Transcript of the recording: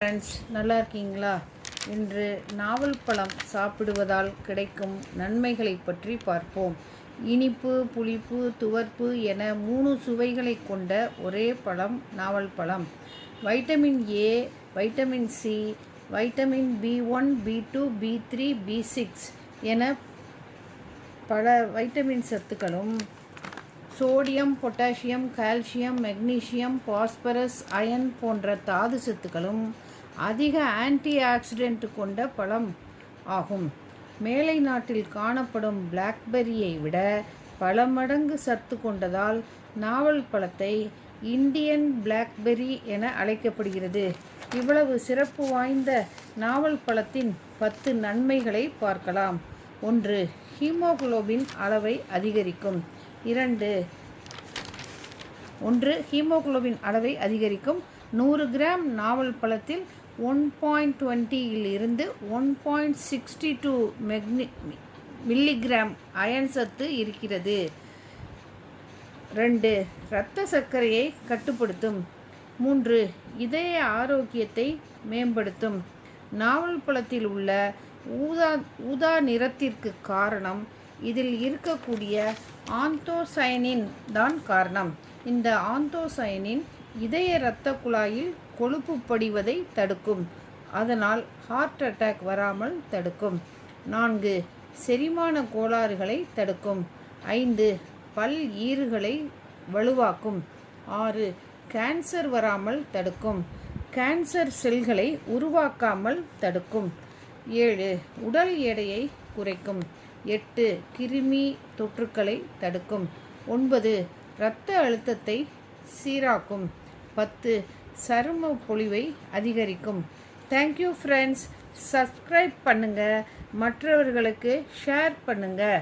Friends, நல்லா இருக்கீங்களா? இன்று நாவல் பழம் சாப்பிடுவதால் கிடைக்கும் நன்மைகளை பற்றி பார்ப்போம். இனிப்பு, புளிப்பு, துவர்ப்பு என 3 சுவைகளை கொண்ட ஒரே பழம் நாவல் பழம். Vitamin A, vitamin C, vitamin பி1, பி2, பி3, பி6 என பல வைட்டமின் சத்துக்களும், sodium, potassium, calcium, magnesium, phosphorus, iron போன்ற தாது சத்துக்களும் அதிக ஆன்டி ஆக்சிடென்ட் கொண்ட பழம் ஆகும். மேலை நாட்டில் காணப்படும் பிளாக்பெர்ரியை விட பல மடங்கு சத்து கொண்டதால் நாவல் பழத்தை இந்தியன் பிளாக்பெர்ரி என அழைக்கப்படுகிறது. இவ்வளவு சிறப்பு வாய்ந்த நாவல் பழத்தின் 10 நன்மைகளை பார்க்கலாம். 1. ஹீமோகுளோபின் அளவை அதிகரிக்கும். 2. ஹீமோகுளோபின் அளவை அதிகரிக்கும். 100 கிராம் நாவல் பழத்தில் 1.20 இலிருந்து 1.62 மில்லிகிராம் அயன் சத்து இருக்கிறது. 2. இரத்த சர்க்கரையை கட்டுப்படுத்தும். 3. இதய ஆரோக்கியத்தை மேம்படுத்தும். நாவல் பழத்தில் உள்ள ஊதா நிறத்திற்கு காரணம் இதில் இருக்கக்கூடிய ஆந்தோசயனின் தான் காரணம். இந்த ஆந்தோசயனின் இதய இரத்த குழாயில் கொழுப்பு படிவதை தடுக்கும். அதனால் ஹார்ட் அட்டாக் வராமல் தடுக்கும். 4. செரிமான கோளாறுகளை தடுக்கும். 5. பல் ஈறுகளை வலுவாக்கும். 6. கேன்சர் வராமல் தடுக்கும். கேன்சர் செல்களை உருவாக்காமல் தடுக்கும். 7. உடல் எடையை குறைக்கும். 8. கிருமி தொற்றுக்களை தடுக்கும். 9. இரத்த அழுத்தத்தை சீராக்கும். 10. சரும பொலிவை அதிகரிக்கும். Thank you friends. சப்ஸ்கிரைப் பண்ணுங்கள், மற்றவர்களுக்கு ஷேர் பண்ணுங்கள்.